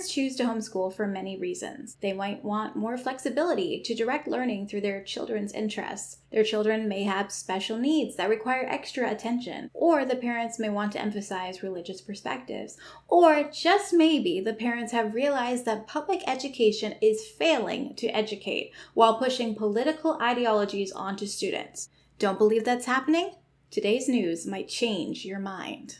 Parents choose to homeschool for many reasons. They might want more flexibility to direct learning through their children's interests. Their children may have special needs that require extra attention, or the parents may want to emphasize religious perspectives, or just maybe the parents have realized that public education is failing to educate while pushing political ideologies onto students. Don't believe that's happening? Today's news might change your mind.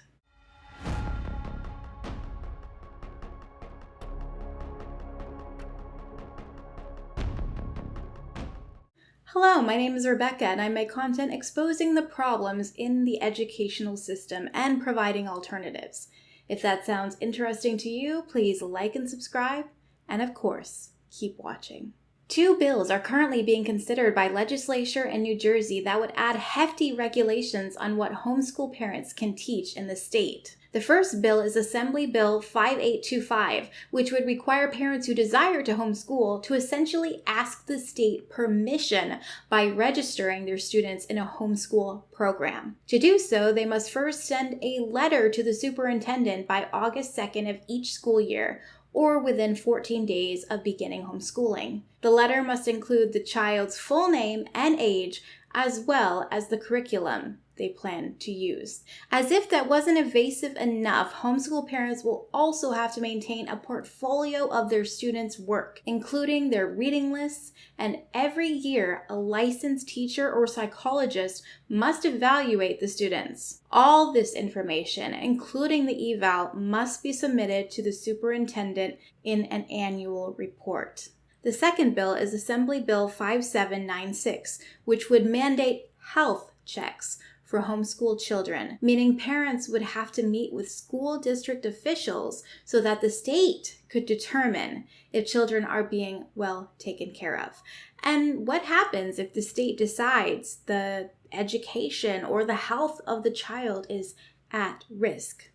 Hello, my name is Rebecca, and I make content exposing the problems in the educational system and providing alternatives. If that sounds interesting to you, please like and subscribe, and of course, keep watching. 2 bills are currently being considered by legislature in New Jersey that would add hefty regulations on what homeschool parents can teach in the state. The first bill is Assembly Bill 5825, which would require parents who desire to homeschool to essentially ask the state permission by registering their students in a homeschool program. To do so, they must first send a letter to the superintendent by August 2nd of each school year, or within 14 days of beginning homeschooling. The letter must include the child's full name and age, as well as the curriculum they plan to use. As if that wasn't evasive enough, homeschool parents will also have to maintain a portfolio of their students' work, including their reading lists, and every year a licensed teacher or psychologist must evaluate the students. All this information, including the eval, must be submitted to the superintendent in an annual report. The second bill is Assembly Bill 5796, which would mandate health checks for homeschool children, meaning parents would have to meet with school district officials so that the state could determine if children are being well taken care of. And what happens if the state decides the education or the health of the child is at risk?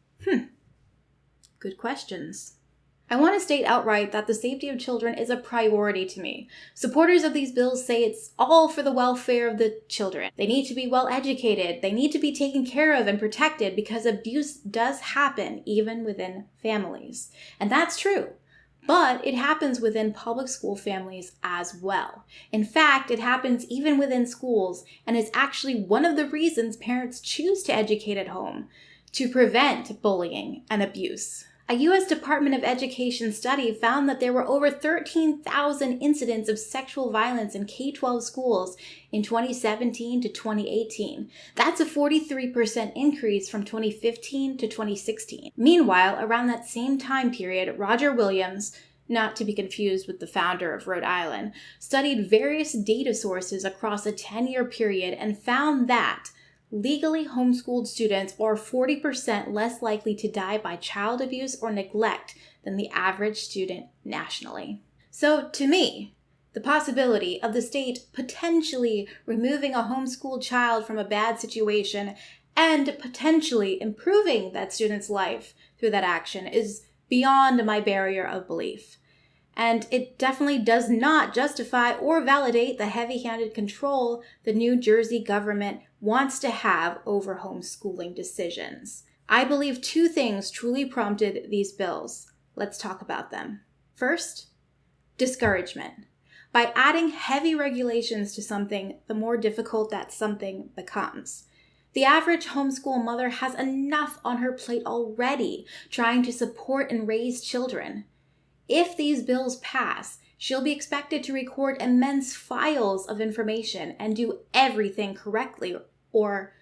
Good questions. I want to state outright that the safety of children is a priority to me. Supporters of these bills say it's all for the welfare of the children. They need to be well educated. They need to be taken care of and protected because abuse does happen even within families. And that's true. But it happens within public school families as well. In fact, it happens even within schools and is actually one of the reasons parents choose to educate at home, to prevent bullying and abuse. A U.S. Department of Education study found that there were over 13,000 incidents of sexual violence in K-12 schools in 2017 to 2018. That's a 43% increase from 2015 to 2016. Meanwhile, around that same time period, Roger Williams, not to be confused with the founder of Rhode Island, studied various data sources across a 10-year period and found that legally homeschooled students are 40% less likely to die by child abuse or neglect than the average student nationally. So to me, the possibility of the state potentially removing a homeschooled child from a bad situation and potentially improving that student's life through that action is beyond my barrier of belief. And it definitely does not justify or validate the heavy-handed control the New Jersey government wants to have over homeschooling decisions. I believe 2 things truly prompted these bills. Let's talk about them. First, discouragement. By adding heavy regulations to something, the more difficult that something becomes. The average homeschool mother has enough on her plate already trying to support and raise children. If these bills pass, she'll be expected to record immense files of information and do everything correctly or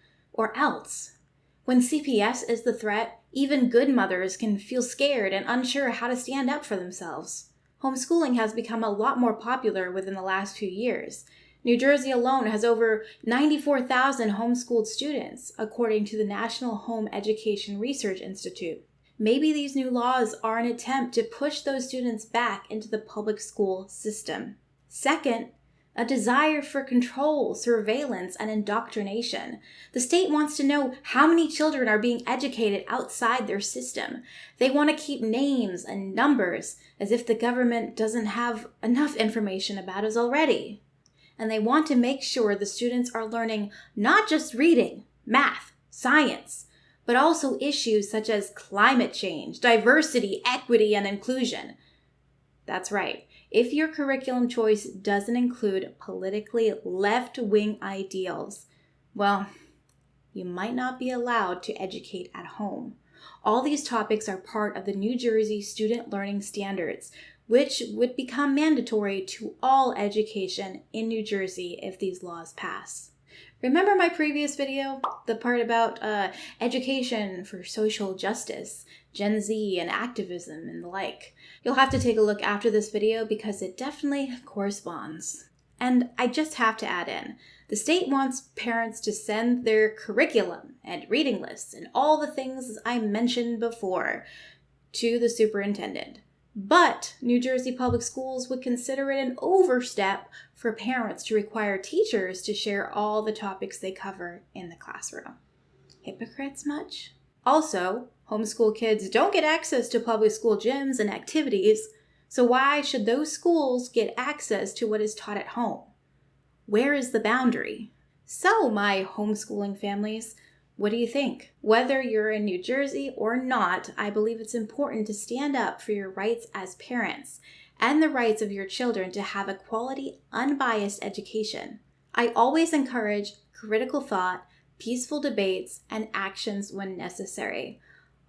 else. When CPS is the threat, even good mothers can feel scared and unsure how to stand up for themselves. Homeschooling has become a lot more popular within the last few years. New Jersey alone has over 94,000 homeschooled students, according to the National Home Education Research Institute. Maybe these new laws are an attempt to push those students back into the public school system. Second, a desire for control, surveillance, and indoctrination. The state wants to know how many children are being educated outside their system. They want to keep names and numbers, as if the government doesn't have enough information about us already. And they want to make sure the students are learning not just reading, math, science, but also issues such as climate change, diversity, equity, and inclusion. That's right. If your curriculum choice doesn't include politically left-wing ideals, well, you might not be allowed to educate at home. All these topics are part of the New Jersey Student Learning Standards, which would become mandatory to all education in New Jersey if these laws pass. Remember my previous video, the part about education for social justice, Gen Z and activism and the like? You'll have to take a look after this video because it definitely corresponds. And I just have to add in, the state wants parents to send their curriculum and reading lists and all the things I mentioned before to the superintendent. But New Jersey Public Schools would consider it an overstep for parents to require teachers to share all the topics they cover in the classroom. Hypocrites much? Also, homeschool kids don't get access to public school gyms and activities, so why should those schools get access to what is taught at home? Where is the boundary? So, my homeschooling families, what do you think? Whether you're in New Jersey or not, I believe it's important to stand up for your rights as parents and the rights of your children to have a quality, unbiased education. I always encourage critical thought, peaceful debates, and actions when necessary.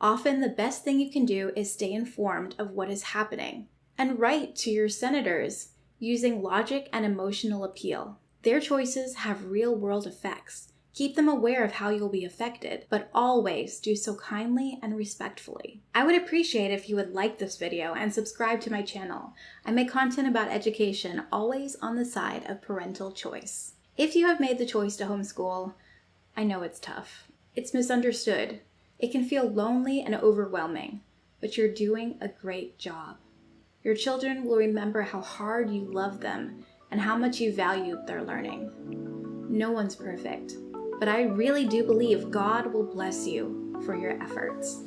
Often the best thing you can do is stay informed of what is happening and write to your senators using logic and emotional appeal. Their choices have real-world effects. Keep them aware of how you'll be affected, but always do so kindly and respectfully. I would appreciate if you would like this video and subscribe to my channel. I make content about education always on the side of parental choice. If you have made the choice to homeschool, I know it's tough. It's misunderstood. It can feel lonely and overwhelming, but you're doing a great job. Your children will remember how hard you love them and how much you value their learning. No one's perfect, but I really do believe God will bless you for your efforts.